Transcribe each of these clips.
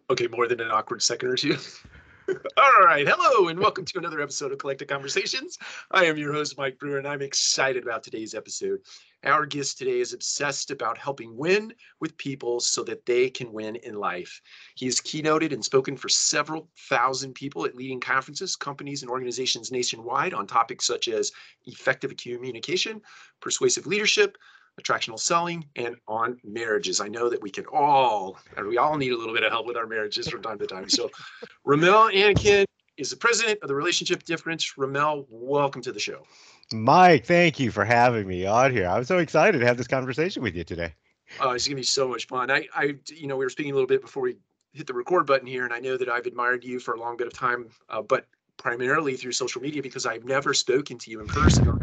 Okay, more than an awkward second or two. All right. Hello, and welcome to another episode of Collective Conversations. I am your host, Mike Brewer, and I'm excited about today's episode. Our guest today is obsessed about helping win with people so that they can win in life. He has keynoted and spoken for several thousand people at leading conferences, companies, and organizations nationwide on topics such as effective communication, persuasive leadership, attractional selling, and on marriages. I know that we all need a little bit of help with our marriages from time to time. So Rommel Anacan is the president of the Relationship Difference. Rommel, welcome to the show. Mike, thank you for having me on here. I'm so excited to have this conversation with you today. It's gonna be so much fun. We were speaking a little bit before we hit the record button here, and I know that I've admired you for a long bit of time, but primarily through social media because I've never spoken to you in person or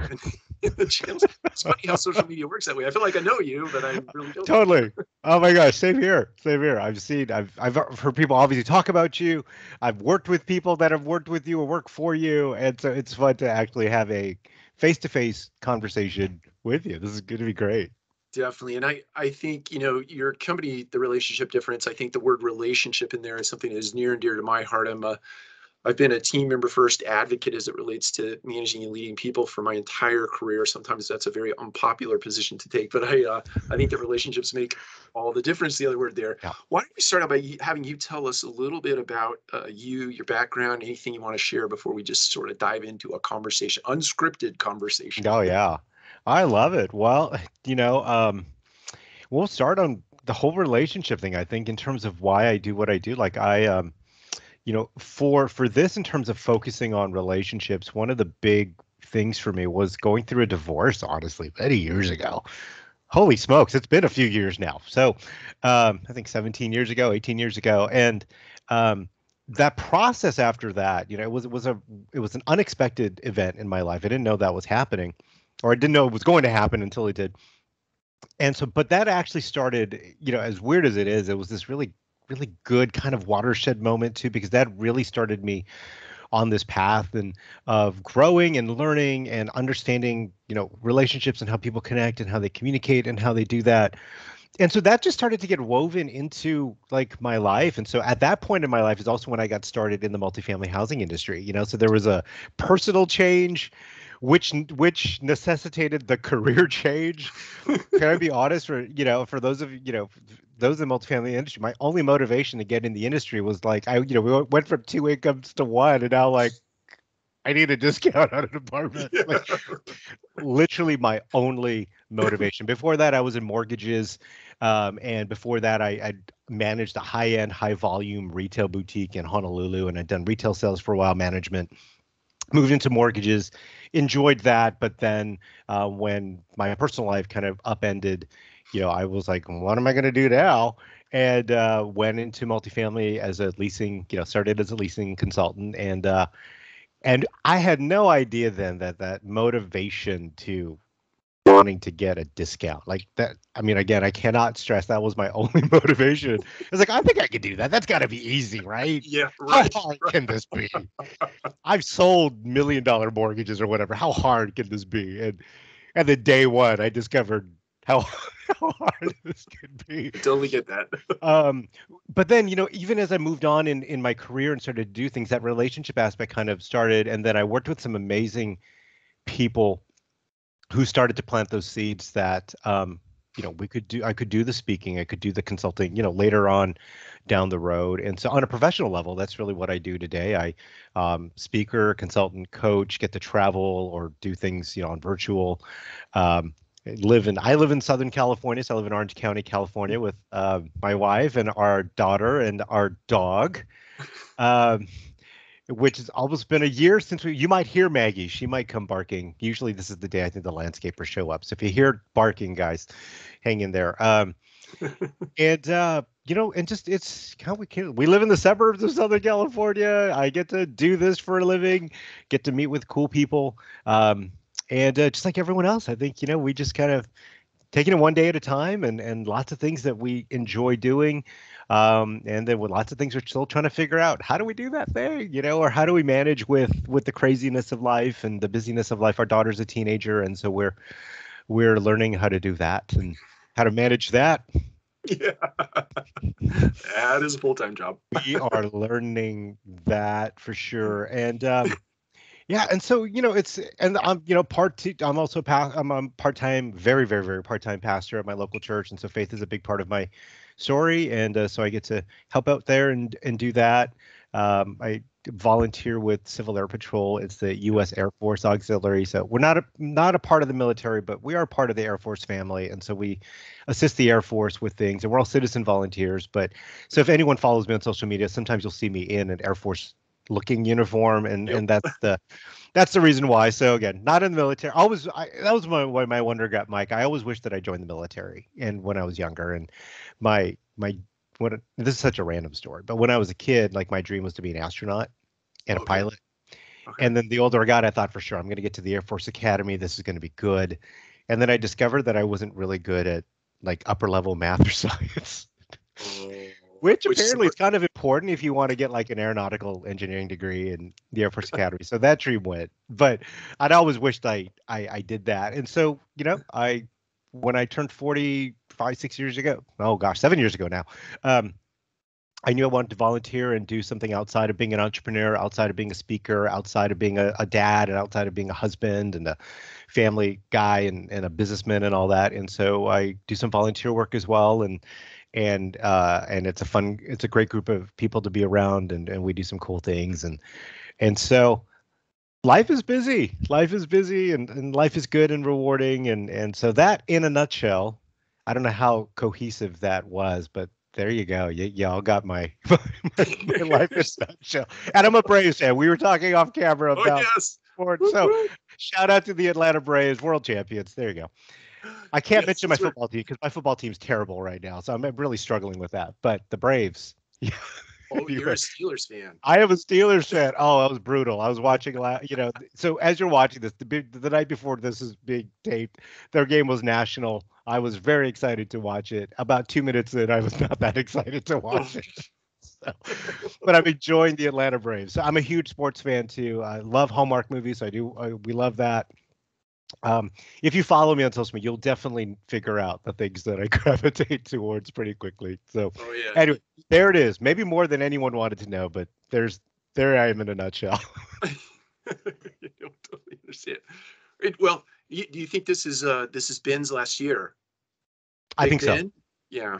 in the channels. It's funny how social media works that way. I feel like I know you, but I really don't. Totally. Oh my gosh, same here. Same here. I've heard people obviously talk about you. I've worked with people that have worked with you or work for you, and so it's fun to actually have a face-to-face conversation with you. This is going to be great. Definitely. And I think, your company, the Relationship Difference, I think the word relationship in there is something that is near and dear to my heart. I've been a team member first advocate as it relates to managing and leading people for my entire career. Sometimes that's a very unpopular position to take, but I think that relationships make all the difference. The other word there. Yeah. Why don't we start out by having you tell us a little bit about you, your background, anything you want to share before we just sort of dive into a conversation, unscripted conversation. Oh yeah. I love it. Well, you know, we'll start on the whole relationship thing, I think, in terms of why I do what I do. Like for this in terms of focusing on relationships, one of the big things for me was going through a divorce, honestly, many years ago. Holy smokes, it's been a few years now. So I think 17 years ago, 18 years ago. And that process after that, it was an unexpected event in my life. I didn't know that was happening, or I didn't know it was going to happen until it did. And so, but that actually started, as weird as it is, it was this really good kind of watershed moment too, because that really started me on this path and of growing and learning and understanding, relationships and how people connect and how they communicate and how they do that. And so that just started to get woven into like my life. And so at that point in my life is also when I got started in the multifamily housing industry, so there was a personal change which necessitated the career change. Can I be honest? For those of those in the multifamily industry, my only motivation to get in the industry was like we went from two incomes to one, and now like I need a discount on an apartment. Yeah. Like literally my only motivation. Before that, I was in mortgages, and before that, I managed a high-end, high-volume retail boutique in Honolulu, and I'd done retail sales for a while, management. Moved into mortgages, enjoyed that, but then when my personal life kind of upended, I was like, what am I going to do now? And went into multifamily as a leasing, started as a leasing consultant, and I had no idea then that motivation to wanting to get a discount like that. I mean, again, I cannot stress that was my only motivation. It's like, I think I could do that. That's got to be easy, right? Yeah, How right. hard can this be? I've sold $1 million mortgages or whatever. How hard can this be? And then day one, I discovered how how hard this could be. I totally get that. Um, but then, even as I moved on in my career and started to do things, that relationship aspect kind of started. And then I worked with some amazing people who started to plant those seeds that, I could do the speaking, I could do the consulting, later on down the road. And so on a professional level, that's really what I do today. I speaker, consultant, coach, get to travel or do things, on virtual. I live in Southern California, so I live in Orange County, California, with my wife and our daughter and our dog, um, which has almost been a year since you might hear Maggie. She might come barking. Usually this is the day I think the landscapers show up. So if you hear barking, guys, hang in there. And and just it's how we live in the suburbs of Southern California. I get to do this for a living, get to meet with cool people. And just like everyone else, I think, we just kind of taking it one day at a time, and lots of things that we enjoy doing. And then with lots of things we're still trying to figure out, how do we do that thing, or how do we manage with the craziness of life and the busyness of life? Our daughter's a teenager, and so we're learning how to do that and how to manage that. Yeah. That is a full-time job. We are learning that for sure. And yeah, and so it's and I'm part two. I'm also I'm a part-time, very very very part-time pastor at my local church, and so faith is a big part of my story, and so I get to help out there and do that. I volunteer with Civil Air Patrol. It's the U.S. Air Force Auxiliary, so we're not a part of the military, but we are part of the Air Force family, and so we assist the Air Force with things, and we're all citizen volunteers. But so if anyone follows me on social media, sometimes you'll see me in an Air Force looking uniform, Yep. and that's the reason why. So again, not in the military. That was why my wonder got Mike. I always wished that I joined the military, and when I was younger, and my this is such a random story, but when I was a kid, like my dream was to be an astronaut and a Okay. pilot. Okay. And then the older I got, I thought for sure I'm going to get to the Air Force Academy. This is going to be good. And then I discovered that I wasn't really good at like upper level math or science. Oh, Which which apparently is support? kind of important if you want to get like an aeronautical engineering degree in the Air Force Academy. So that dream went. But I'd always wished I did that. And so, I when I turned 45, 6 years ago, oh gosh, 7 years ago now, um, I knew I wanted to volunteer and do something outside of being an entrepreneur, outside of being a speaker, outside of being a dad, and outside of being a husband and a family guy and a businessman and all that. And so I do some volunteer work as well. And it's a great group of people to be around, and we do some cool things. And so life is busy, and life is good and rewarding. And so that in a nutshell, I don't know how cohesive that was, but there you go. Y'all got my, my life in a nutshell. And I'm a Braves fan. We were talking off camera Oh about yes. sports. Whoop, So whoop. shout out to the Atlanta Braves, world champions. There you go. I can't Yes, mention my that's right. football team because my football team's terrible right now. So I'm really struggling with that. But the Braves, yeah. Oh, you're a Anyway, Steelers fan. I am a Steelers fan. Oh, that was brutal. I was watching, so as you're watching this, the night before this is being taped, their game was national. I was very excited to watch it. About 2 minutes in, I was not that excited to Oh, watch it. So, but I'm enjoying the Atlanta Braves. So I'm a huge sports fan too. I love Hallmark movies. We love that. Um, if you follow me on social media, you'll definitely figure out the things that I gravitate towards pretty quickly. So, oh yeah. anyway, there it is. Maybe more than anyone wanted to know, but there I am in a nutshell. I don't totally understand. Well, do you think this is Ben's last year? I Big think so. Ben? Yeah.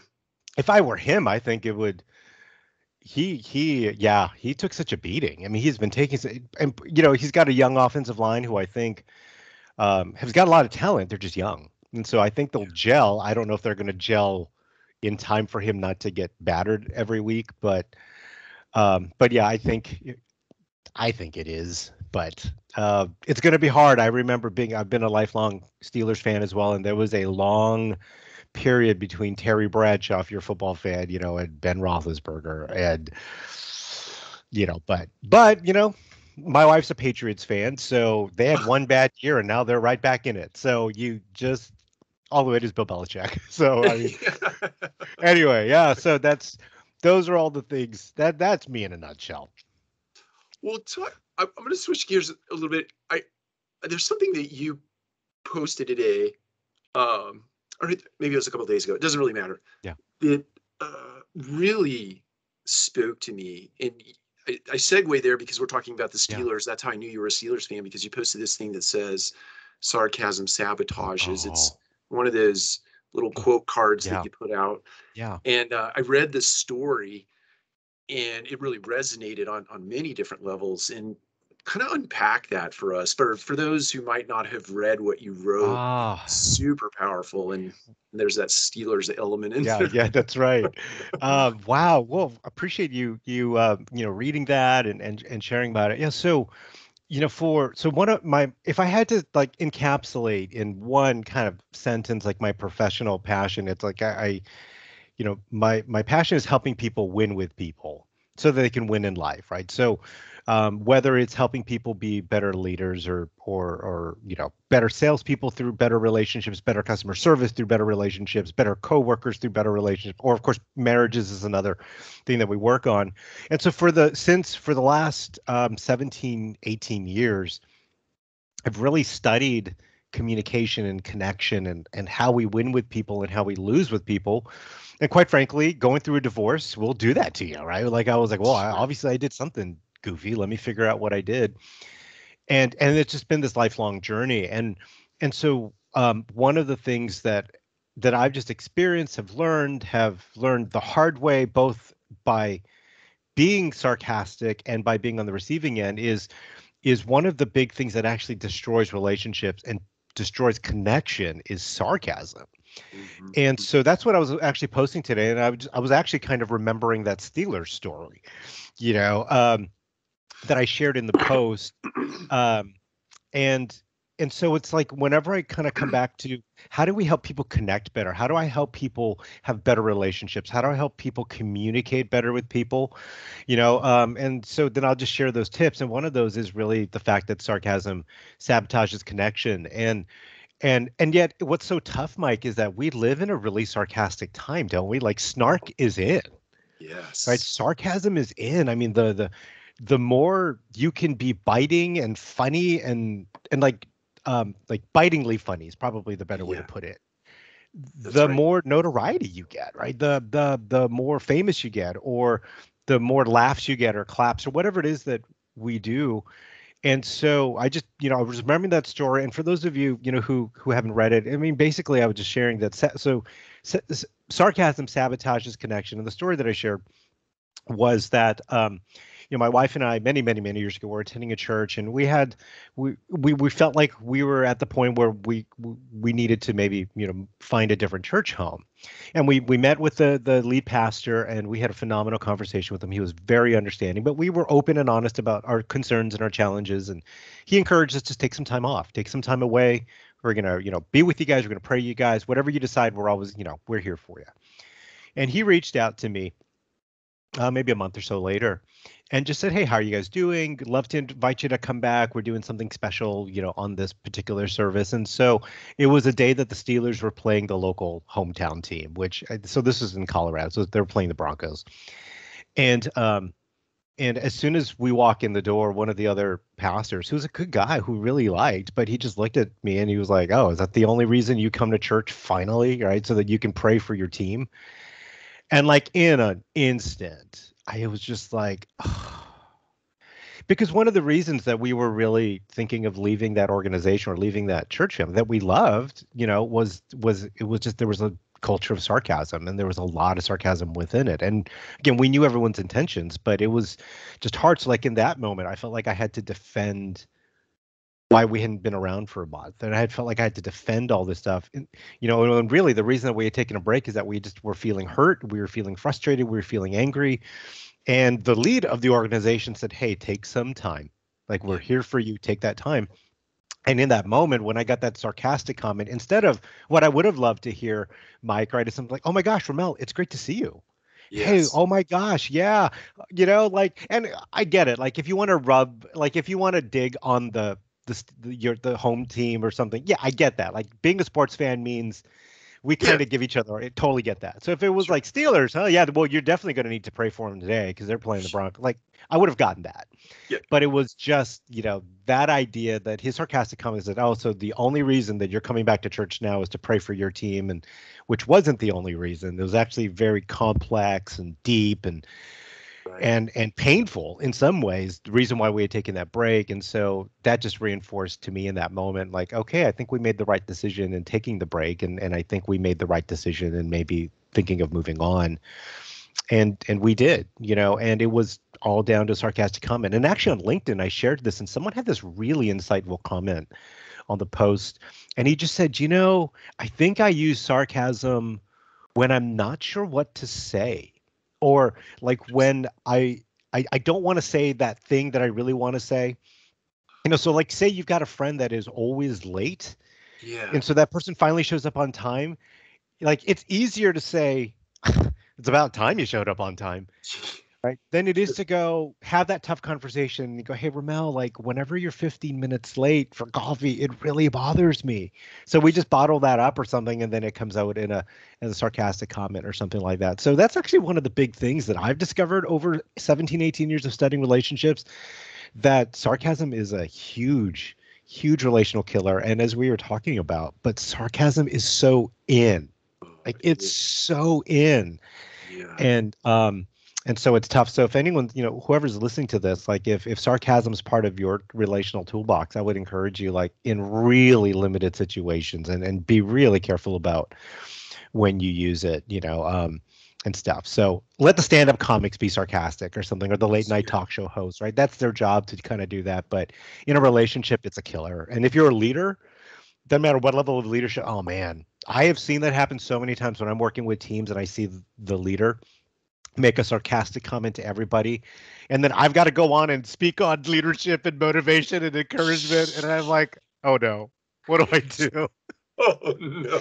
If I were him, I think it would. Yeah, he took such a beating. I mean, he's been taking, and he's got a young offensive line who I think has got a lot of talent. They're just young, and so I think they'll gel. I don't know if they're going to gel in time for him not to get battered every week, but yeah, I think it is. But it's going to be hard. I've been a lifelong Steelers fan as well, and there was a long period between Terry Bradshaw, if you're a football fan, and Ben Roethlisberger, and but my wife's a Patriots fan, so they had one bad year, and now they're right back in it. So you just all the way to Bill Belichick. So I mean, anyway, yeah. So those are all the things that's me in a nutshell. Well, I'm going to switch gears a little bit. There's something that you posted today, or maybe it was a couple of days ago. It doesn't really matter. Yeah. That really spoke to me, and I segue there because we're talking about the Yeah. Steelers. That's how I knew you were a Steelers fan, because you posted this thing that says "sarcasm sabotages." It's Oh. one of those little quote cards that Yeah. you put out, Yeah. and I read this story, and it really resonated on many different levels. And kind of unpack that for us, for those who might not have read what you wrote. Ah. Super powerful, and there's that Steelers element in Yeah, there. yeah, that's right. Wow. Well, appreciate you reading that and sharing about it. Yeah. So, one of my, if I had to like encapsulate in one kind of sentence, like my professional passion, it's like my passion is helping people win with people so that they can win in life, right? So whether it's helping people be better leaders or better salespeople through better relationships, better customer service through better relationships, better coworkers through better relationships, or of course marriages is another thing that we work on. And so for the last 17, 18 years, I've really studied communication and connection and how we win with people and how we lose with people. And quite frankly, going through a divorce will do that to you, right? Like I was like, well, Sure. obviously I did something goofy. Let me figure out what I did. And it's just been this lifelong journey. And so one of the things that I've just experienced, have learned the hard way, both by being sarcastic and by being on the receiving end, is one of the big things that actually destroys relationships and destroys connection is sarcasm. Mhm. And so that's what I was actually posting today, and I was actually kind of remembering that Steelers story, you know, that I shared in the post. Um, and and so it's like whenever I kind of come back to how do we help people connect better? How do I help people have better relationships? How do I help people communicate better with people? And so then I'll just share those tips. And one of those is really the fact that sarcasm sabotages connection. And yet what's so tough, Mike, is that we live in a really sarcastic time, don't we? Like snark is in, right? Yes. Sarcasm is in. I mean, the more you can be biting and funny and like bitingly funny is probably the better way to Yeah, put it. that's The right. more notoriety you get, right? The more famous you get, or the more laughs you get, or claps, or whatever it is that we do. And so I just, I was remembering that story. And for those of you, who haven't read it, I mean, basically, I was just sharing that. Sarcasm sabotages connection. And the story that I shared was that my wife and I many years ago were attending a church, and we felt like we were at the point where we needed to maybe find a different church home. And we met with the lead pastor, and we had a phenomenal conversation with him. He was very understanding, but we were open and honest about our concerns and our challenges, and he encouraged us to take some time off, take some time away. We're gonna be with you guys, we're gonna pray you guys, whatever you decide, we're always we're here for you. And he reached out to me maybe a month or so later, and just said, "Hey, how are you guys doing? Love to invite you to come back. We're doing something special, on this particular service." And so it was a day that the Steelers were playing the local hometown team, so this is in Colorado, so they're playing the Broncos. And as soon as we walk in the door, one of the other pastors, who's a good guy who really liked, but he just looked at me and he was like, "Oh, is that the only reason you come to church finally, right? So that you can pray for your team?" And like in an instant, I was just like, because one of the reasons that we were really thinking of leaving that organization or leaving that church family that we loved, was it was just there was a culture of sarcasm, and there was a lot of sarcasm within it. And again, we knew everyone's intentions, but it was just hard. So like in that moment, I felt like I had to defend why we hadn't been around for a month, and I had felt like I had to defend all this stuff. And really the reason that we had taken a break is that we just were feeling hurt, we were feeling frustrated, we were feeling angry. And the lead of the organization said, "Hey, take some time. Like, we're Yeah. here for you. Take that time." And in that moment, when I got that sarcastic comment, instead of what I would have loved to hear, Mike, right, is something like, "Oh my gosh, Rommel, it's great to see you. Hey, Yes. oh my gosh, yeah." And I get it. Like, if you want to dig on the home team or something, yeah, I get that. Like, being a sports fan means we Yeah. kind of give each other. I totally get that. So if it was Sure. like Steelers, oh yeah, well, you're definitely going to need to pray for them today because they're playing the Broncos. Like, I would have gotten that. Yeah. But it was just, that idea that his sarcastic comment said, "Oh, so the only reason that you're coming back to church now is to pray for your team," and which wasn't the only reason. It was actually very complex and deep and Right. and painful in some ways, the reason why we had taken that break. And so that just reinforced to me in that moment, like, okay, I think we made the right decision in taking the break, and I think we made the right decision in maybe thinking of moving on. And we did, and it was all down to sarcastic comment. And actually on LinkedIn, I shared this, and someone had this really insightful comment on the post, and he just said, "I think I use sarcasm when I'm not sure what to say, or like when I don't want to say that thing that I really want to say." So like, say you've got a friend that is always late, Yeah. and so that person finally shows up on time. Like, it's easier to say, "It's about time you showed up on time," right? Than it is to go have that tough conversation and go, "Hey, Ramel, like, whenever you're 15 minutes late for coffee, it really bothers me." So we just bottle that up or something, and then it comes out in a sarcastic comment or something like that. So that's actually one of the big things that I've discovered over 17, 18 years of studying relationships, that sarcasm is a huge, huge relational killer. And as we were talking about, but sarcasm is so in. Like it's so in. Yeah. And so it's tough. So if anyone, whoever's listening to this, like if sarcasm is part of your relational toolbox, I would encourage you, like in really limited situations, and be really careful about when you use it, and stuff. So let the stand-up comics be sarcastic or something, or the late night talk show hosts, right? That's their job to kind of do that. But in a relationship, it's a killer. And if you're a leader, doesn't matter what level of leadership. Oh man, I have seen that happen so many times when I'm working with teams and I see the leader make a sarcastic comment to everybody, and then I've got to go on and speak on leadership and motivation and encouragement, and I'm like, oh no, what do I do? Oh no.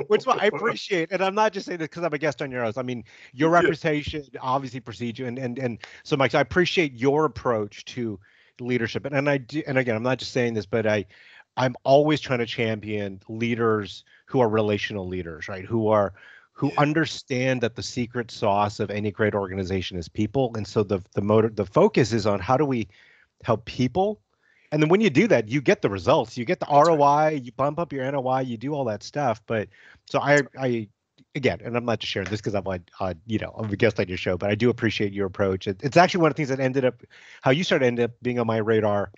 Which I appreciate, and I'm not just saying this because I'm a guest on your house. I mean, your reputation obviously precedes you, and so Mike, I appreciate your approach to leadership, and I do, and again, I'm not just saying this, but I'm always trying to champion leaders who are relational leaders, right? Who understand that the secret sauce of any great organization is people, and so the focus is on how do we help people, and then when you do that, you get the results, you get the ROI, you bump up your NOI, you do all that stuff. But so I again, and I'm not just sharing this because I'm I'm a guest on your show, but I do appreciate your approach. It's actually one of the things that how you ended up being on my radar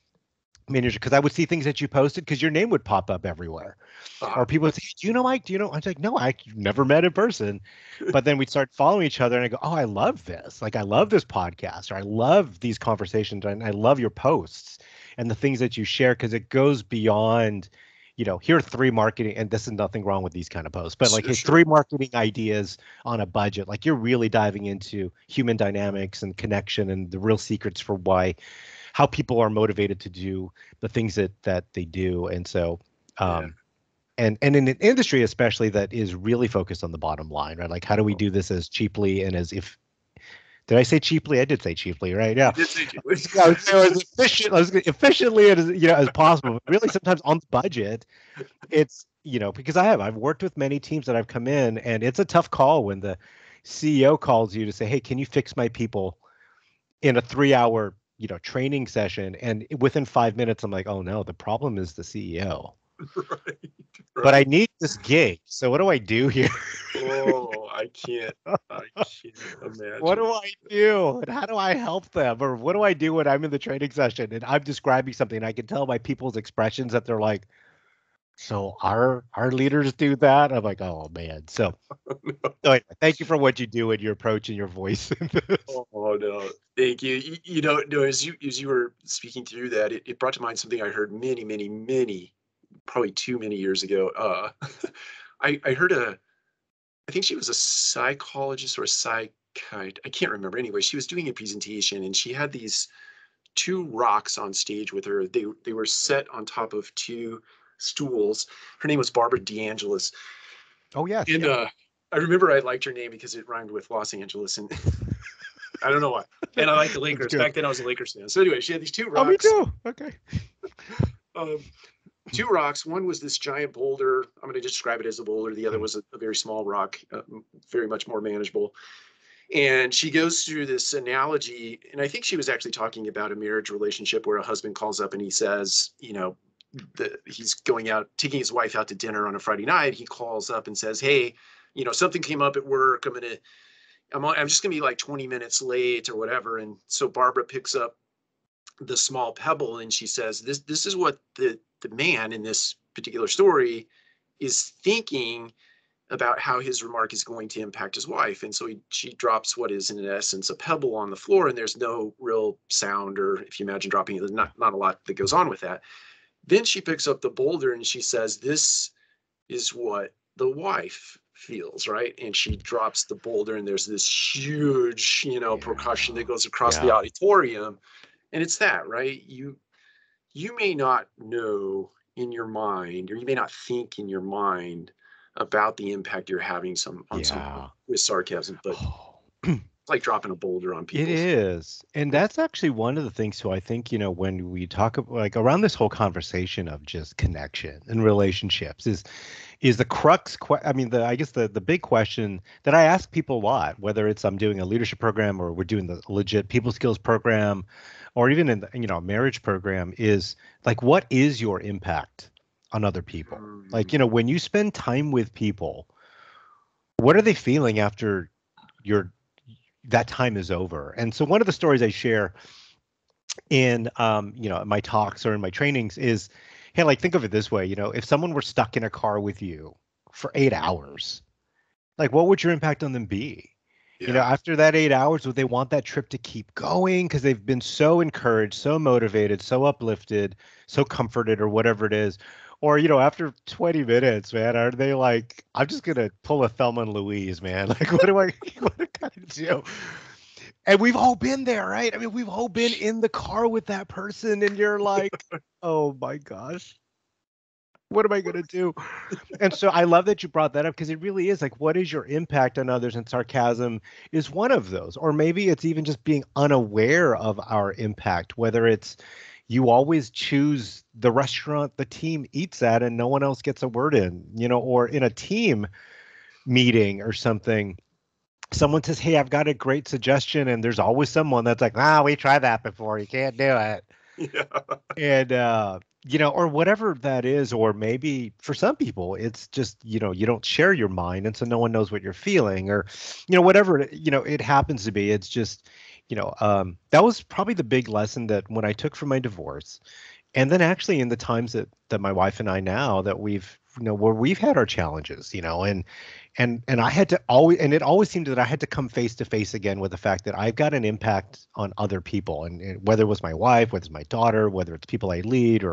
manager, because I would see things that you posted because your name would pop up everywhere. Or people would say, do you know Mike? Do you know? I was like, no, I've never met in person. But then we'd start following each other and I go, oh, I love this. Like, I love this podcast, or I love these conversations, and I love your posts and the things that you share, because it goes beyond, here are 3 marketing, and this is nothing wrong with these kind of posts, but like, hey, 3 marketing ideas on a budget. Like, you're really diving into human dynamics and connection and the real secrets for how people are motivated to do the things that they do. And so, and in an industry especially that is really focused on the bottom line, right? Like, how do we do this as cheaply and did I say cheaply? I did say cheaply, right? Yeah. You did say cheaply. As efficiently as possible. But really, sometimes on the budget, it's because I've worked with many teams that I've come in, and it's a tough call when the CEO calls you to say, hey, can you fix my people in a 3-hour training session, and within 5 minutes I'm like, oh no, the problem is the CEO. Right. But I need this gig, so what do I do here? Oh, I can't imagine. What do I do, and how do I help them? Or what do I do when I'm in the training session and I'm describing something and I can tell by people's expressions that they're like, so our leaders do that? I'm like, oh man. So anyway, thank you for what you do and your approach and your voice. Oh no, thank you. No, as you were speaking through that, it brought to mind something I heard many, probably too many years ago. I heard I think she was a psychologist or a psychiatrist. I can't remember. Anyway, she was doing a presentation and she had these 2 rocks on stage with her. They were set on top of 2 stools. Her name was Barbara DeAngelis. Oh yeah. And I remember I liked her name because it rhymed with Los Angeles, and I don't know why. And I liked the Lakers. Back then I was a Lakers fan. So anyway, she had these 2 rocks. Oh, me too. Okay. 2 rocks. One was this giant boulder. I'm going to describe it as a boulder. The other was a very small rock, very much more manageable. And she goes through this analogy, and I think she was actually talking about a marriage relationship where a husband calls up and he says, he's going out, taking his wife out to dinner on a Friday night. He calls up and says, hey, something came up at work. I'm just gonna be like 20 minutes late or whatever. And so Barbara picks up the small pebble and she says, this is what the man in this particular story is thinking about how his remark is going to impact his wife. And so she drops what is in essence a pebble on the floor, and there's no real sound, or if you imagine dropping it, there's not a lot that goes on with that. Then she picks up the boulder and she says, this is what the wife feels, right? And she drops the boulder and there's this huge, percussion that goes across the auditorium. And it's that, right? You may not know in your mind, or you may not think in your mind about the impact you're having on someone with sarcasm, but it's like dropping a boulder on people. It is. And that's actually one of the things too, I think, when we talk about, like, around this whole conversation of just connection and relationships is is the crux. I mean, I guess the big question that I ask people a lot, whether it's I'm doing a leadership program or we're doing the legit people skills program, or even in a marriage program, is like, what is your impact on other people? Like, when you spend time with people, what are they feeling after that time is over? And so one of the stories I share in my talks or in my trainings is, hey, like, think of it this way, if someone were stuck in a car with you for 8 hours, like, what would your impact on them be? Yeah. After that 8 hours, would they want that trip to keep going because they've been so encouraged, so motivated, so uplifted, so comforted, or whatever it is? Or, after 20 minutes, man, are they like, I'm just gonna pull a Thelma and Louise, man? Like, what do I do? And we've all been there, right? I mean, we've all been in the car with that person, and you're like, oh my gosh, what am I going to do? And so I love that you brought that up, because it really is like, what is your impact on others? And sarcasm is one of those. Or maybe it's even just being unaware of our impact, whether it's you always choose the restaurant the team eats at and no one else gets a word in, or in a team meeting or something. Someone says, hey, I've got a great suggestion. And there's always someone that's like, we tried that before. You can't do it. Yeah. And, or whatever that is, or maybe for some people, it's just, you don't share your mind. And so no one knows what you're feeling, or, whatever, it happens to be. It's just, that was probably the big lesson that when I took from my divorce. And then actually in the times that my wife and I now that we've, where we've had our challenges, and I had to always, and it always seemed that I had to come face to face again with the fact that I've got an impact on other people, and whether it was my wife, whether it's my daughter, whether it's people I lead,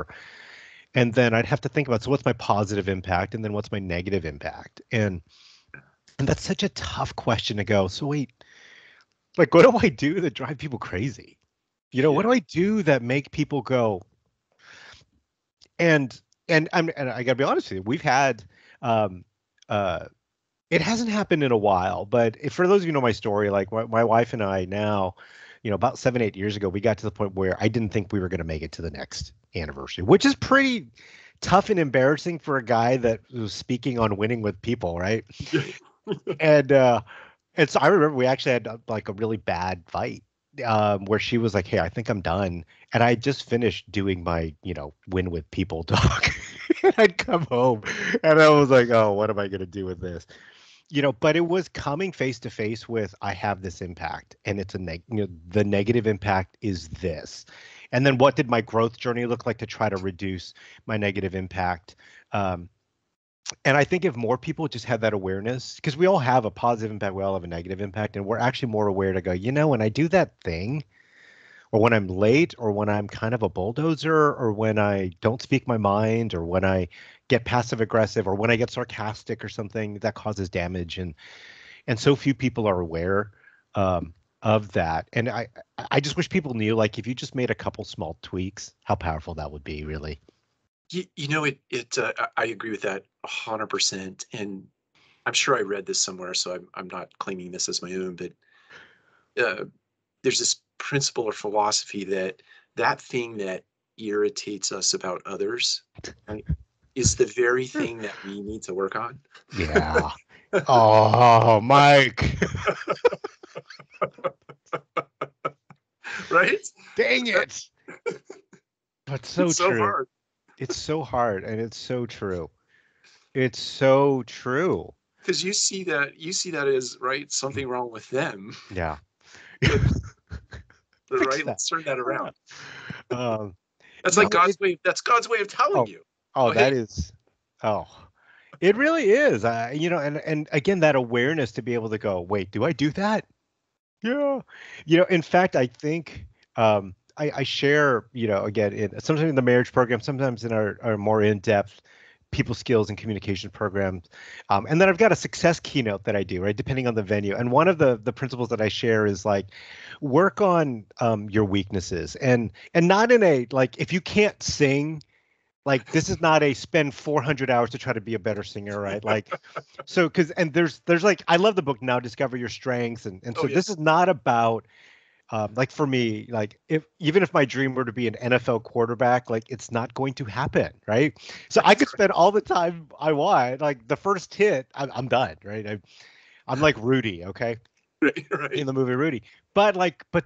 and then I'd have to think about, so what's my positive impact, and then what's my negative impact, and that's such a tough question to go. So wait, like, what do I do that drive people crazy? What do I do that make people go? And I gotta be honest with you, we've had um, it hasn't happened in a while, but for those of you who know my story, like my wife and I now, about 7, 8 years ago, we got to the point where I didn't think we were going to make it to the next anniversary, which is pretty tough and embarrassing for a guy that was speaking on winning with people, right? and so I remember we actually had like a really bad fight where she was like, hey, I think I'm done. And I just finished doing my, win with people talk. And I'd come home and I was like, oh, what am I going to do with this? But it was coming face to face with, I have this impact, and it's the negative impact is this. And then what did my growth journey look like to try to reduce my negative impact? And I think if more people just had that awareness, because we all have a positive impact, we all have a negative impact, and we're actually more aware to go, when I do that thing, or when I'm late, or when I'm kind of a bulldozer, or when I don't speak my mind, or when I get passive aggressive, or when I get sarcastic or something that causes damage. And so few people are aware of that. And I just wish people knew, like, if you just made a couple small tweaks, how powerful that would be, really. I agree with that 100%. And I'm sure I read this somewhere, so I'm not claiming this as my own, but there's this principle or philosophy that thing that irritates us about others, right, is the very thing that we need to work on. Yeah. Oh, Mike. Right? Dang it. That's so It's so true. hard. It's so hard, and it's so true. It's so true. Because you see that as, right, something wrong with them. Yeah. Fix Right? that. Let's turn that around. Um, That's no, like God's way. That's God's way of telling you. oh, Hey, that is, oh, it really is. And again, that awareness to be able to go, wait, do I do that? Yeah. In fact, I think I share, again, sometimes in the marriage program, sometimes in our more in-depth people skills and communication programs. And then I've got a success keynote that I do, right, depending on the venue. And one of the principles that I share is like, work on your weaknesses, and not in a, like, if you can't sing, like, this is not a spend 400 hours to try to be a better singer, right? Like, so, and there's like, I love the book Now Discover Your Strengths. And oh so this yes, is not about Like for me, like if even if my dream were to be an NFL quarterback, like it's not going to happen, right? So I Right, could spend all the time I want. Like the first hit, I'm done, right? I'm like Rudy, okay, right, in right. the movie Rudy. But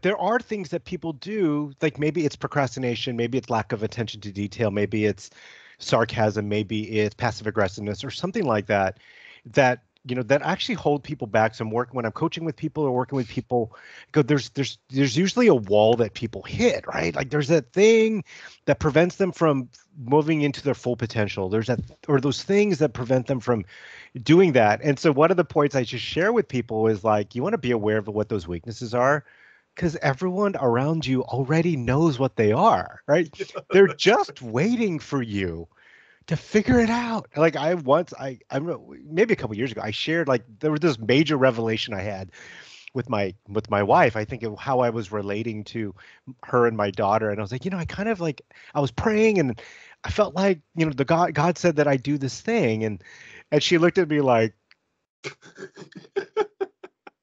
there are things that people do, like maybe it's procrastination, maybe it's lack of attention to detail, maybe it's sarcasm, maybe it's passive aggressiveness or something like that, that actually hold people back. So I'm working when I'm coaching with people or working with people, go there's usually a wall that people hit, right? Like there's that thing that prevents them from moving into their full potential. There's that or those things that prevent them from doing that. And so one of the points I just share with people is like, you want to be aware of what those weaknesses are because everyone around you already knows what they are, right? They're just waiting for you to figure it out. Like I once, maybe a couple years ago, I shared like there was this major revelation I had with my wife. I think of how I was relating to her and my daughter, and I was like, I kind of like I was praying, and I felt like the God said that I do this thing, and she looked at me like,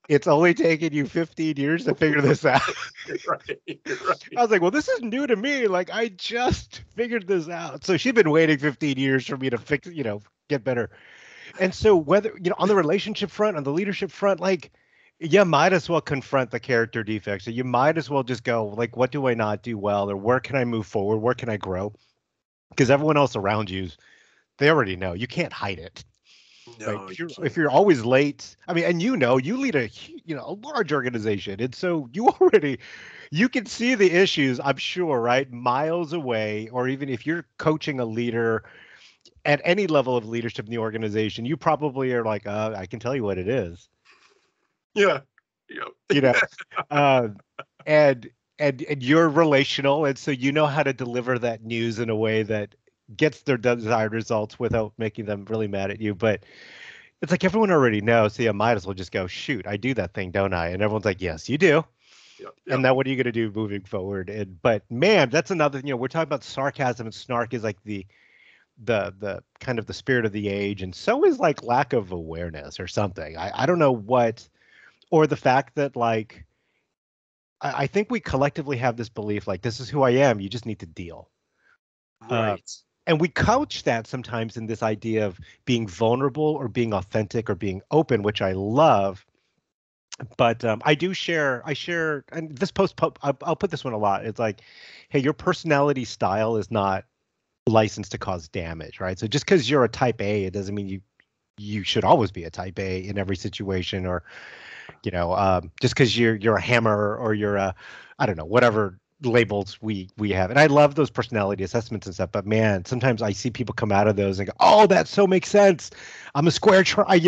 it's only taken you 15 years to figure this out. You're right. You're right. I was like, well, this is new to me. Like, I just figured this out. So she'd been waiting 15 years for me to fix, get better. And so whether, on the relationship front, on the leadership front, like, you might as well confront the character defects. So you might as well just go, like, what do I not do well? Or where can I move forward? Where can I grow? Because everyone else around you, they already know. You can't hide it. Right. No, you If can't. you're always late, I mean, and you lead a large organization, and so you can see the issues, I'm sure, right, miles away, or even if you're coaching a leader at any level of leadership in the organization, you probably are like, I can tell you what it is, Yeah. you know, Yep. uh, and and you're relational, and so you know how to deliver that news in a way that gets their desired results without making them really mad at you, but. It's like everyone already knows, so you might as well just go, shoot, I do that thing, don't I? And everyone's like, yes, you do. Yep. And Yep. now what are you going to do moving forward? But man, that's another, we're talking about sarcasm and snark is like the kind of the spirit of the age. And so is like lack of awareness or something. I don't know what, or the fact that like, I think we collectively have this belief, like, this is who I am. You just need to deal. Uh, Right. and we couch that sometimes in this idea of being vulnerable or being authentic or being open, which I love. But I share, and this I'll put this one a lot. It's like, hey, your personality style is not licensed to cause damage, right? So just because you're a type A, it doesn't mean you should always be a type A in every situation, or just because you're a hammer or you're a, I don't know, whatever labels we have. And I love those personality assessments and stuff. But man, sometimes I see people come out of those and go, oh, that so makes sense. I'm a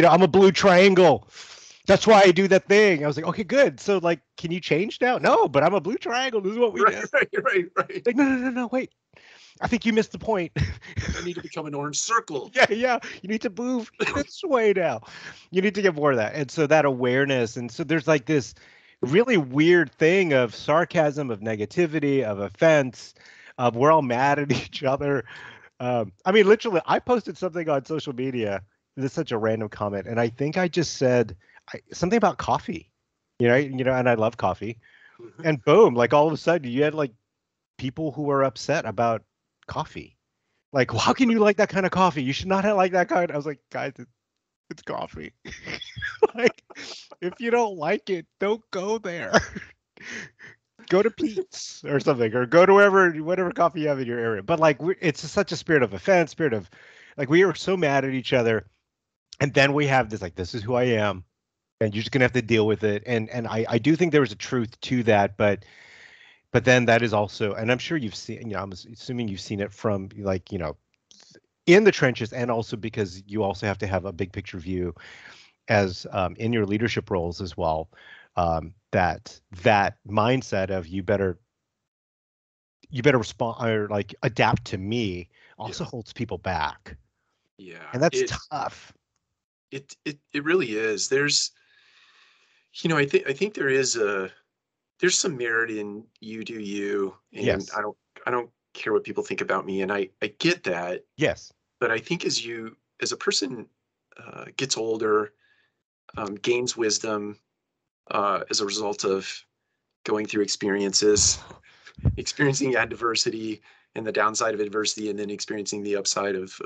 I'm a blue triangle. That's why I do that thing. I was like, okay, good. So like, can you change now? No, but I'm a blue triangle. This is what we Right. do. Right. Right. Right. Like, no, wait. I think you missed the point. I need to become an orange circle. Yeah. You need to move this way now. You need to get more of that. And so that awareness. And so there's like this really weird thing of sarcasm, of negativity, of offense, of we're all mad at each other. I mean, literally, I posted something on social media. This is such a random comment. And I think I just said something about coffee, and I love coffee. Mhm. And boom, like all of a sudden you had like people who were upset about coffee. Like, well, how can you like that kind of coffee? You should not have like that kind. I was like, guys, it's coffee. Like, if you don't like it, don't go there. Go to Pete's or something, or go to whatever coffee you have in your area. But like, it's such a spirit of offense, spirit of like we are so mad at each other, and then we have this like, this is who I am, and you're just gonna have to deal with it. And I do think there is a truth to that, but then that is also, and I'm sure you've seen, I'm assuming you've seen it from like in the trenches, and also because you also have to have a big picture view as in your leadership roles as well. That mindset of you better respond or like adapt to me also Yeah. holds people back, Yeah. and that's It tough. it really is. I think there's some merit in you do you, and Yes, I don't care what people think about me, and I get that. yes, But I think as a person gets older, gains wisdom as a result of going through experiences, experiencing adversity and the downside of adversity, and then experiencing the upside of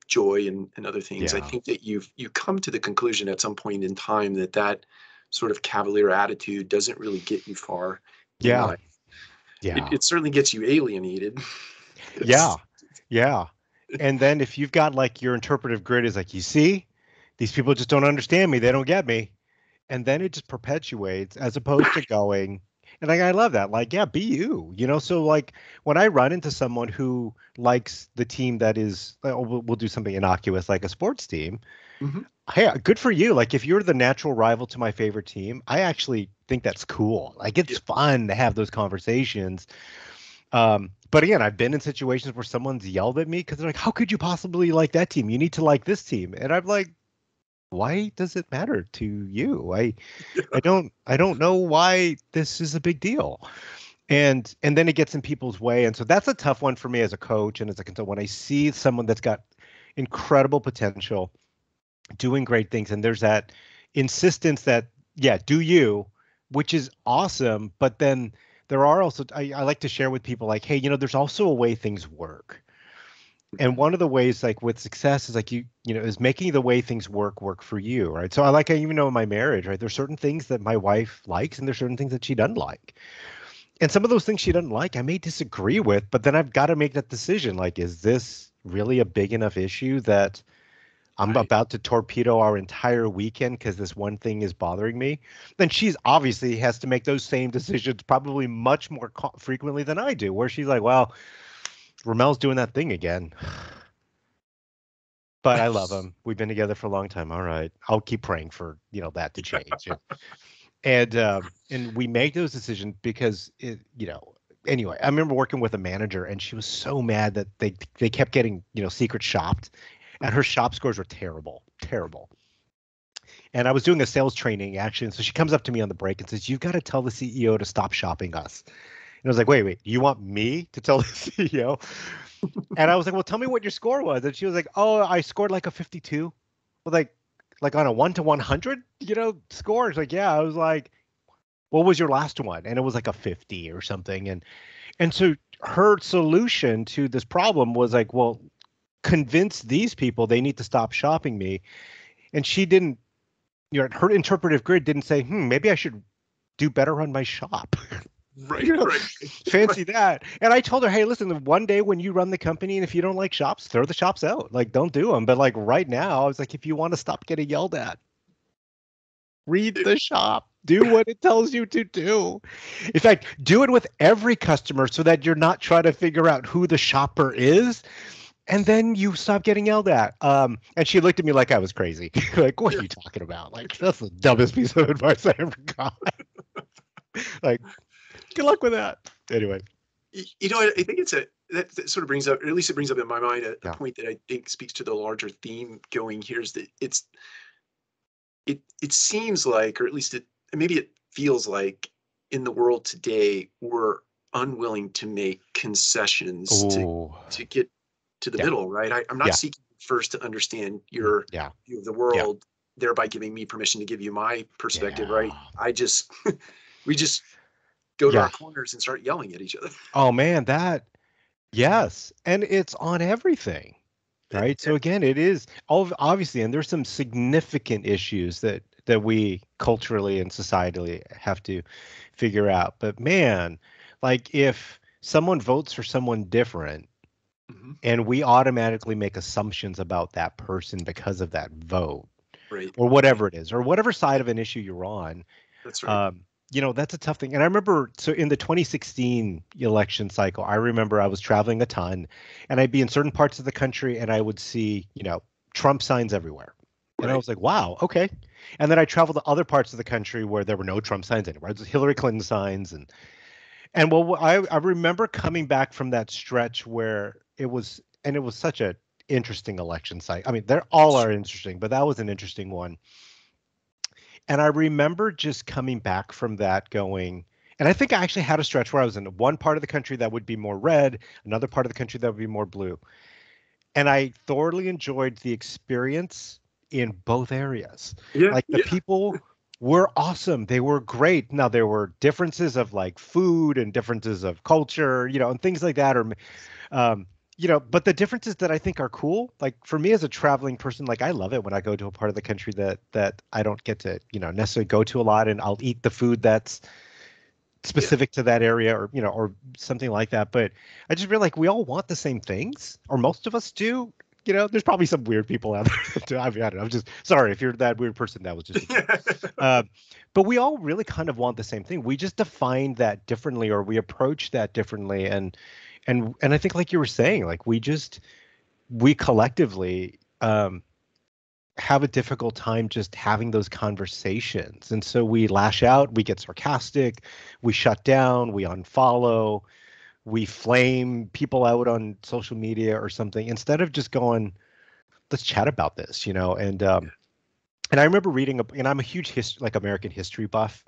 joy and other things. I Yeah. think that you come to the conclusion at some point in time that sort of cavalier attitude doesn't really get you far in Yeah. life. Yeah. It certainly gets you alienated. Yeah. Yeah. And then if you've got like your interpretive grid is like, you see, these people just don't understand me. They don't get me. And then it just perpetuates as opposed to going, and I love that. Like, yeah, be you, So like when I run into someone who likes the team that is, we'll do something innocuous like a sports team. Mhm. Hey, good for you. Like if you're the natural rival to my favorite team, I actually think that's cool. Like it's Yeah. fun to have those conversations. But again, I've been in situations where someone's yelled at me because they're like, how could you possibly like that team? You need to like this team. And I'm like, why does it matter to you? I don't know why this is a big deal. And then it gets in people's way. And so that's a tough one for me as a coach and as a consultant. When I see someone that's got incredible potential, doing great things, and there's that insistence that, yeah, do you, which is awesome. But then there are also, I like to share with people like, hey, there's also a way things work. And one of the ways like with success is like is making the way things work for you, right? So I even know in my marriage, right, there's certain things that my wife likes and there's certain things that she doesn't like, and some of those things she doesn't like I may disagree with, but then I've got to make that decision, like, is this really a big enough issue that I'm Right. about to torpedo our entire weekend because this one thing is bothering me? Then she's obviously has to make those same decisions probably much more frequently than I do, where she's like, well, Romel's doing that thing again. But I love him. We've been together for a long time. All right, I'll keep praying for that to change. And we make those decisions because Anyway, I remember working with a manager, and she was so mad that they kept getting secret shopped, and her shop scores were terrible, terrible. And I was doing a sales training actually, and so she comes up to me on the break and says, "You've got to tell the CEO to stop shopping us." And I was like, "Wait, you want me to tell the CEO?" And I was like, well, tell me what your score was. And she was like, oh, I scored like a 52. Well, like on a 1 to 100, score. It's like, yeah. I was like, what was your last one? And it was like a 50 or something. And so her solution to this problem was like, well, convince these people they need to stop shopping me. And she didn't, her interpretive grid didn't say, maybe I should do better on my shop. Right. Right. Fancy that. And I told her, hey, listen, one day when you run the company, and if you don't like shops, throw the shops out. Like, don't do them. But like right now, I was like, if you want to stop getting yelled at, read the shop. Do what it tells you to do. In fact, do it with every customer so that you're not trying to figure out who the shopper is. And then you stop getting yelled at. And she looked at me like I was crazy. Like, what are you talking about? Like, that's the dumbest piece of advice I ever got. Like, good luck with that. Anyway. I think that sort of brings up, or at least it brings up in my mind, a Yeah. point that I think speaks to the larger theme going here, is that it seems like, or at least maybe it feels like, in the world today, we're unwilling to make concessions Oh, to get to the yeah. middle, right? I'm not Yeah. seeking first to understand your Yeah. view of the Yeah. world, thereby giving me permission to give you my perspective, right? Yeah. I just we just go to our Yeah. corners and start yelling at each other. Oh man, yes. And it's on everything, right? So again, it is obviously, and there's some significant issues that we culturally and societally have to figure out. But man, like if someone votes for someone different Mhm. and we automatically make assumptions about that person because of that vote Right. or whatever it is, or whatever side of an issue you're on, That's right. that's a tough thing. And I remember, so in the 2016 election cycle, I remember I was traveling a ton and I'd be in certain parts of the country and I would see, Trump signs everywhere. And I Right. was like, wow, okay. And then I traveled to other parts of the country where there were no Trump signs anywhere. It was Hillary Clinton signs. And well, I remember coming back from that stretch where it was such a interesting election cycle. I mean, they're all are interesting, but that was an interesting one. And I remember just coming back from that going, and I think I actually had a stretch where I was in one part of the country that would be more red, another part of the country that would be more blue. And I thoroughly enjoyed the experience in both areas. Yeah. Like the Yeah. people were awesome. They were great. Now there were differences of like food and differences of culture, and things like that, or um, but the differences that I think are cool, like for me as a traveling person, like I love it when I go to a part of the country that I don't get to, necessarily go to a lot, and I'll eat the food that's Yeah. specific to that area, or something like that. But I just feel like we all want the same things, or most of us do. There's probably some weird people out there too. I mean, I don't know. I'm just sorry if you're that weird person. That was just a joke. Uh, but we all really kind of want the same thing. We just define that differently, or we approach that differently. And I think, like you were saying, like we collectively have a difficult time just having those conversations. And so we lash out, we get sarcastic, we shut down, we unfollow, we flame people out on social media or something, instead of just going, let's chat about this, and I remember reading and I'm a huge like American history buff.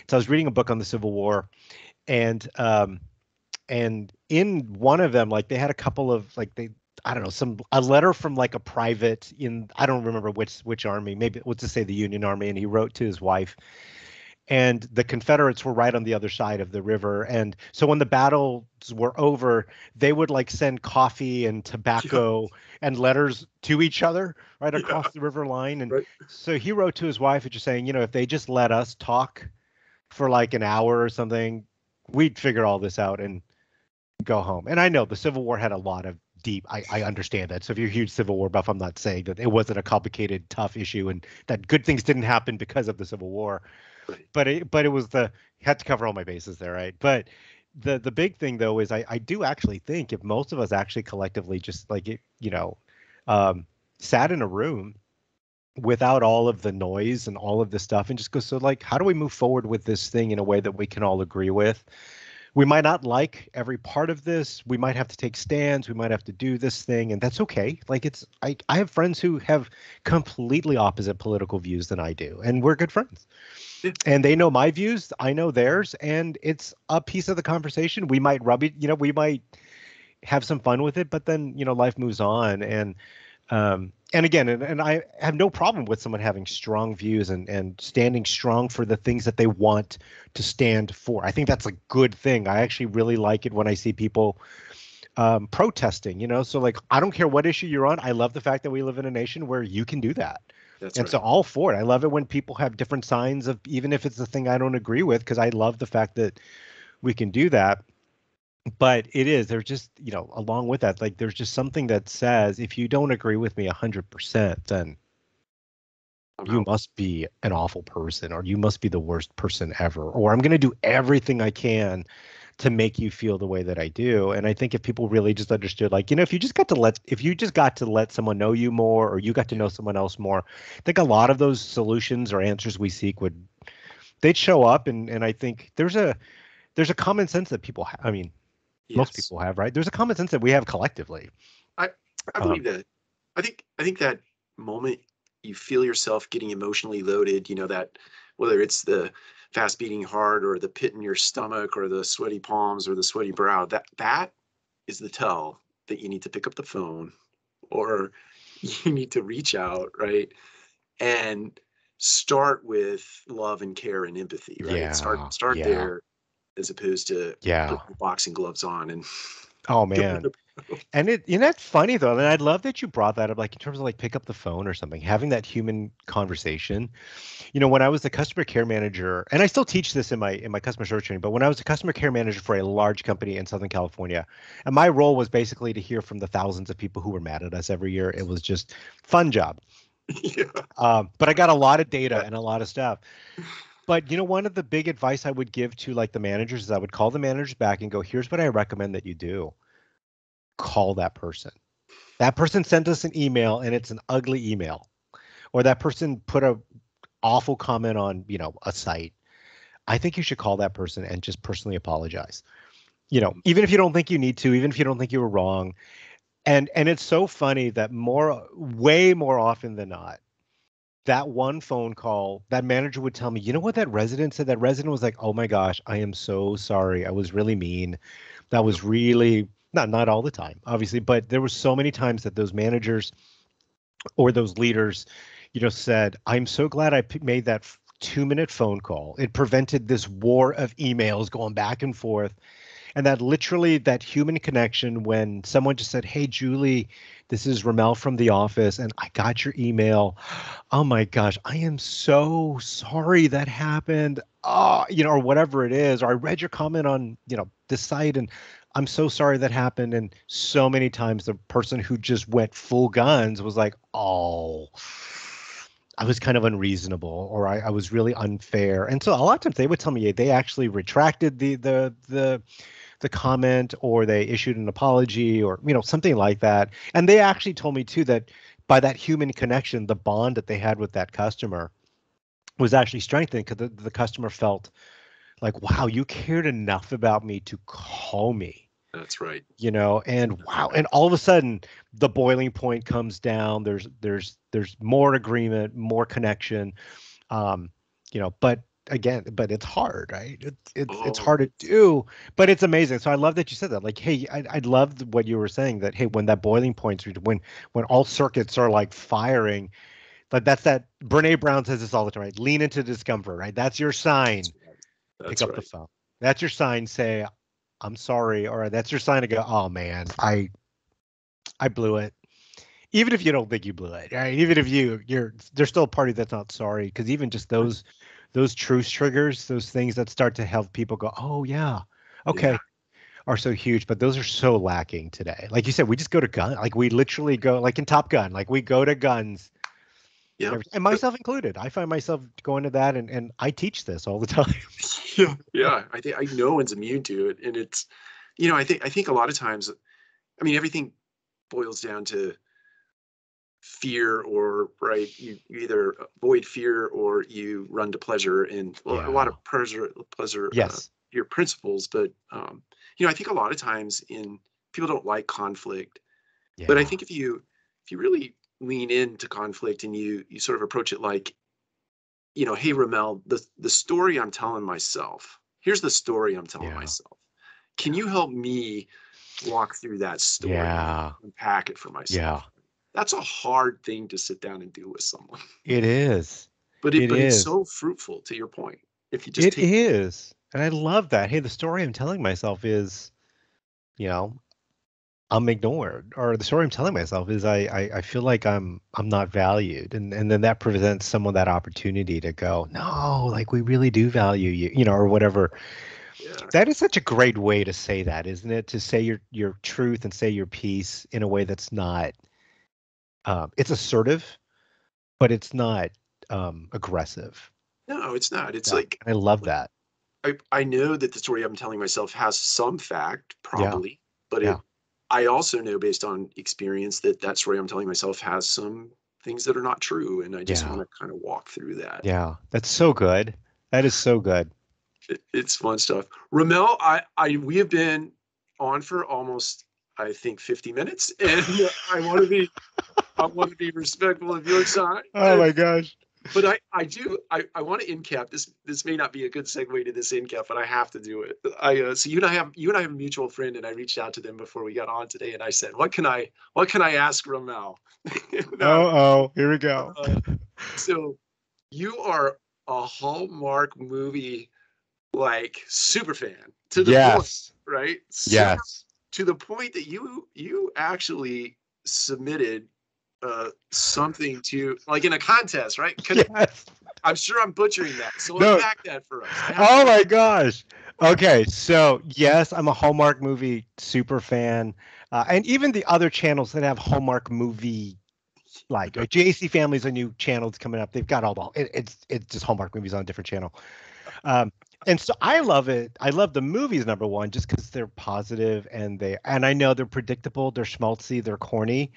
So I was reading a book on the Civil War, and in one of them, like they had a couple of like I don't know, a letter from like a private in, I don't remember which army, maybe let's just say the Union Army, and he wrote to his wife, and the Confederates were right on the other side of the river. And so when the battles were over, they would like send coffee and Yeah. tobacco and letters to each other right Yeah. across the river line. And Right. so he wrote to his wife, just saying, if they just let us talk for like an hour or something, we'd figure all this out and go home. And I know the Civil War had a lot of I understand that. So if you're a huge Civil War buff, I'm not saying that it wasn't a complicated, tough issue and that good things didn't happen because of the Civil War. Right. But it was had to cover all my bases there, right? But the big thing though is I do actually think if most of us actually collectively just like it, sat in a room without all of the noise and all of the stuff and just go, so like, how do we move forward with this thing in a way that we can all agree with? We might not like every part of this. We might have to take stands. We might have to do this thing, and that's okay. Like I have friends who have completely opposite political views than I do, and we're good friends. Yeah. And they know my views, I know theirs, and it's a piece of the conversation. We might rub it, we might have some fun with it, but then life moves on. And again, and I have no problem with someone having strong views and standing strong for the things that they want to stand for. I think that's a good thing. I actually really like it when I see people protesting, so like, I don't care what issue you're on. I love the fact that we live in a nation where you can do that. That's And right. so all for it. I love it when people have different signs of, even if it's the thing I don't agree with, because I love the fact that we can do that. But there's just, along with that, like there's just something that says if you don't agree with me 100%, then I'm you out. must be an awful person, or you must be the worst person ever, or I'm going to do everything I can to make you feel the way that I do. And I think if people really just understood, like, if you just got to let someone know you more, or you got to Yeah. know someone else more, I think a lot of those solutions or answers we seek they'd show up. And I think there's a common sense that people I mean, most Yes. people have, right? There's a common sense that we have collectively. I I Um, believe that. I think that moment you feel yourself getting emotionally loaded, that whether it's the fast beating heart or the pit in your stomach or the sweaty palms or the sweaty brow, that is the tell that you need to pick up the phone or you need to reach out, right? And start with love and care and empathy, right? Start yeah, start yeah, there as opposed to yeah. putting the boxing gloves on and Oh going man. to And that's funny though. And I love that you brought that up, like in terms of like pick up the phone or something, having that human conversation. When I was the customer care manager, and I still teach this in my customer service training, but when I was a customer care manager for a large company in Southern California, and my role was basically to hear from the thousands of people who were mad at us every year. It was just fun job. yeah. But I got a lot of data and a lot of stuff. But one of the big advice I would give to like the managers is I would call the managers back and go, here's what I recommend that you do. Call that person. That person sent us an email and it's an ugly email. Or that person put a awful comment on, a site. I think you should call that person and just personally apologize. Even if you don't think you need to, even if you don't think you were wrong. And it's so funny that way more often than not, that one phone call, that manager would tell me, you know what that resident said? That resident was like, oh my gosh, I am so sorry. I was really mean. That Yep. was really not all the time, obviously, but there were so many times that those managers or those leaders, said, I'm so glad I made that 2-minute phone call. It prevented this war of emails going back and forth. And that literally, that human connection, when someone just said, "Hey, Julie, this is Rommel from the office, and I got your email. Oh my gosh, I am so sorry that happened. Or whatever it is. Or I read your comment on, this site, and I'm so sorry that happened." And so many times the person who just went full guns was like, "Oh, I was kind of unreasonable, or I was really unfair." And so a lot of times they would tell me they actually retracted the comment, or they issued an apology, or something like that. And they actually told me too that by that human connection, the bond that they had with that customer was actually strengthened, because the customer felt like, wow, you cared enough about me to call me. That's right. And wow, and all of a sudden the boiling point comes down. There's more agreement, more connection. But again, but it's hard, right? It's hard to do, but it's amazing. So I love that you said that. Like, hey, I love what you were saying, that hey, when that boiling point's reached, when all circuits are like firing, but that's that Brene Brown says this all the time, right? Lean into discomfort, right? That's your sign. That's Pick up right. the phone. That's your sign. Say, "I'm sorry," or that's your sign to go, "Oh man, I blew it." Even if you don't think you blew it, right? Even if there's still a party that's not sorry, because even just those truce triggers, those things that start to help people go, "Oh yeah, okay," Yeah. are so huge. But those are so lacking today. Like you said, we just go to gun, like we literally go, like in Top Gun, like we go to guns. Yeah. And myself included. I find myself going to that, and I teach this all the time. Yeah. Yeah. I no one's immune to it. And it's, I think a lot of times, I mean, everything boils down to fear, or right, you either avoid fear or you run to pleasure, and well, a lot Yeah. of pleasure Yes. your principles. But I think a lot of times in people don't like conflict, but I Yeah. think if you really lean into conflict and you sort of approach it like, hey, Ramel, the story I'm telling myself, here's the story I'm telling Yeah. myself. Can you help me walk through that story, Yeah. unpack it for myself? Yeah. That's a hard thing to sit down and do with someone. It is. But It it's is. so fruitful, to your point, if you just It take. is. And I love that. Hey, the story I'm telling myself is, you know, I'm ignored, or the story I'm telling myself is I feel like I'm not valued, and then that presents someone that opportunity to go, no, like we really do value you, or whatever. Yeah. That is such a great way to say that, isn't it? To say your truth and say your piece in a way that's not it's assertive, but it's not aggressive. No, it's not. It's Yeah, like, I love that. I know that the story I'm telling myself has some fact, Yeah, probably, but yeah, I also know based on experience that that story I'm telling myself has some things that are not true, and I just yeah, want to kind of walk through that. yeah. That's so good. That is so good. It's fun stuff. Ramel, we have been on for almost, I think, 50 minutes, and I want to be respectful of your time. Oh my gosh. But I want to end cap this. This may not be a good segue to this end cap, but I have to do it. So you and I have a mutual friend, and I reached out to them before we got on today, and I said, what can I ask Ramel? Now, Oh, here we go. uh, so you are a Hallmark movie like super fan, to the point, Yes. right? Super, Yes. to the point that you actually submitted something to, like, in a contest, right? Yes. I'm sure I'm butchering that. So No. unpack that for us. I have to Oh know. my gosh. Okay, so yes, I'm a Hallmark movie super fan, and even the other channels that have Hallmark movie, like JAC Family's a new channel that's coming up. They've got all it's just Hallmark movies on a different channel. Um, and so I love it. I love the movies, number one, just because they're positive, and I know they're predictable, they're schmaltzy, they're corny.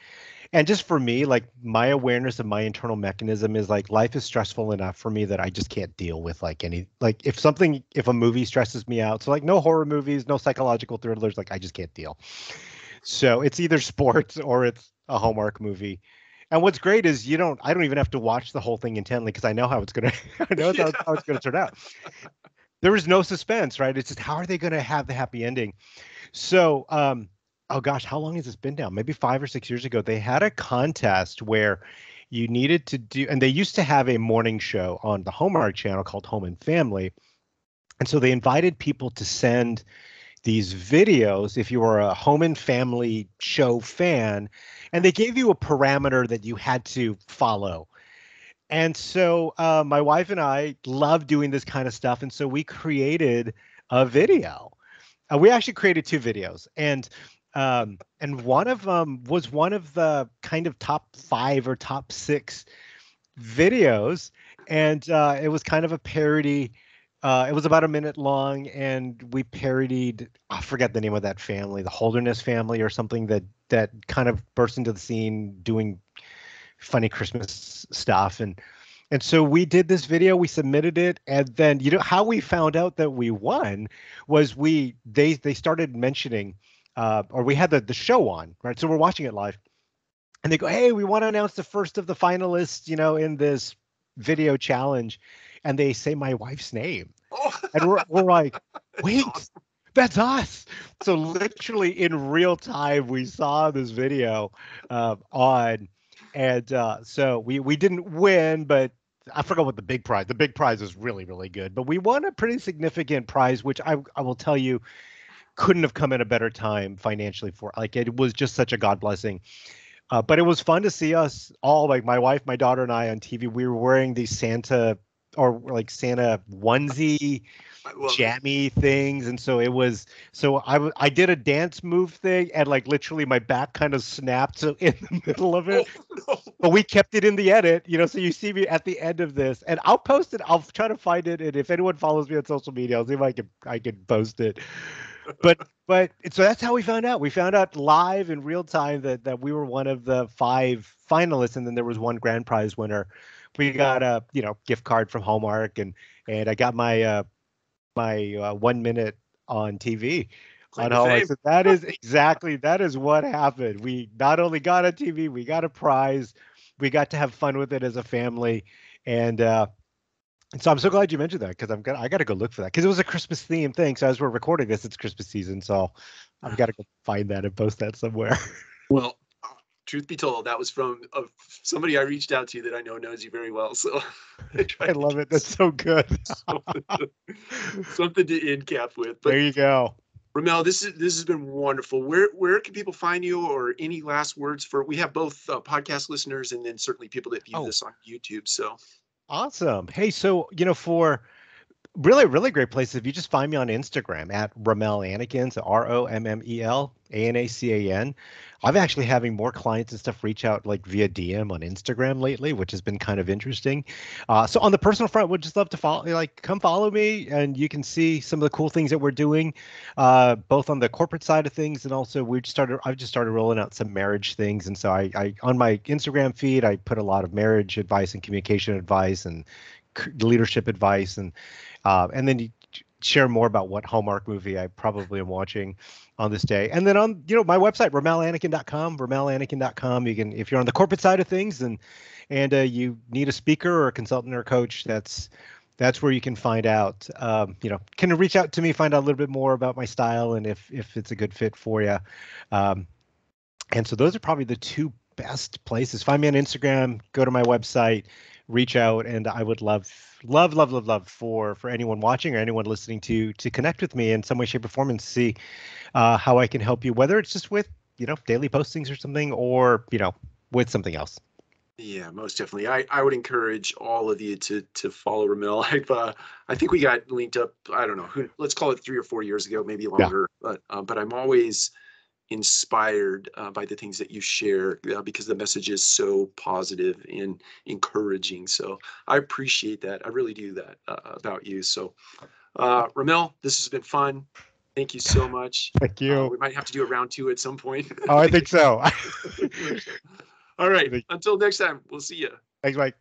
And just for me, like my awareness of my internal mechanism is like life is stressful enough for me that I just can't deal with like if a movie stresses me out. So like no horror movies, no psychological thrillers, like I just can't deal. So it's either sports or it's a Hallmark movie. And what's great is I don't even have to watch the whole thing intently, because I know how it's gonna I know Yeah. how it's gonna turn out. There is no suspense, right? It's just how are they gonna have the happy ending? So, oh gosh, how long has this been now? Maybe 5 or 6 years ago, they had a contest where you needed to do, and they used to have a morning show on the Hallmark channel called Home and Family. And so they invited people to send these videos if you were a Home and Family show fan, and they gave you a parameter that you had to follow. And so my wife and I love doing this kind of stuff. And so we created a video. We actually created two videos, and one of them was one of the kind of top 5 or top 6 videos, and it was kind of a parody. It was about a minute long, and we parodied, I forget the name of that family, the Holderness family or something that kind of burst into the scene doing funny Christmas stuff. And so we did this video, we submitted it, and then how we found out that we won was they started mentioning, or we had the show on, right? So we're watching it live, and they go, "Hey, we want to announce the first of the finalists, in this video challenge," and they say my wife's name, and we're like, "Wait, awesome. That's us!" So literally in real time, we saw this video on, and so we didn't win, but I forgot what the big prize. The big prize is really, really good, but we won a pretty significant prize, which I will tell you couldn't have come at a better time financially for. Like, it was just such a God blessing. But it was fun to see us all, like my wife, my daughter, and I on TV. We were wearing these Santa onesie jammy things, and so it was. So I did a dance move thing, and like literally my back kind of snapped in the middle of it. Oh, no. But we kept it in the edit, so you see me at the end of this, and I'll post it. I'll try to find it, and if anyone follows me on social media, I'll see if I can post it. But so that's how we found out. We found out live in real time that we were one of the 5 finalists, and then there was one grand prize winner. We got a gift card from Hallmark, and I got my 1 minute on TV on Hallmark. So that is what happened. We not only got a TV, we got a prize. We got to have fun with it as a family, and so I'm so glad you mentioned that, because I got to go look for that, because it was a Christmas themed thing. So as we're recording this, it's Christmas season, so I've got to go find that and post that somewhere. Well, truth be told, that was from somebody I reached out to that I know knows you very well. So I love it. That's so good. something to end cap with. But there you go. Rommel, this has been wonderful. Where can people find you, or any last words for? We have both podcast listeners and then certainly people that view this on YouTube. So awesome. Hey, so for really, really great places, if you just find me on Instagram at Rommel Anacan, so ROMMEL ANACAN. I'm actually having more clients and stuff reach out like via DM on Instagram lately, which has been kind of interesting. So on the personal front, would just love to come follow me, and you can see some of the cool things that we're doing, both on the corporate side of things, and also I've just started rolling out some marriage things. And so I on my Instagram feed, I put a lot of marriage advice and communication advice and leadership advice, and then you share more about what Hallmark movie I probably am watching on this day. And then on my website, RommelAnacan.com, you can, if you're on the corporate side of things and you need a speaker or a consultant or a coach, that's where you can find out, can reach out to me, find out a little bit more about my style and if it's a good fit for you. And so those are probably the 2 best places. Find me on Instagram, go to my website, reach out, and I would love for anyone watching or anyone listening to connect with me in some way, shape, or form, and see how I can help you, whether it's just with daily postings or something, or with something else. Yeah, most definitely. I would encourage all of you to follow Rommel. I think we got linked up, I don't know, let's call it 3 or 4 years ago, maybe longer. Yeah. But I'm always inspired by the things that you share, because the message is so positive and encouraging. So I appreciate that. I really do that about you. So Rommel, this has been fun. Thank you so much. Thank you. We might have to do a round 2 at some point. Oh, I think so. All right. Until next time, we'll see you. Thanks, Mike.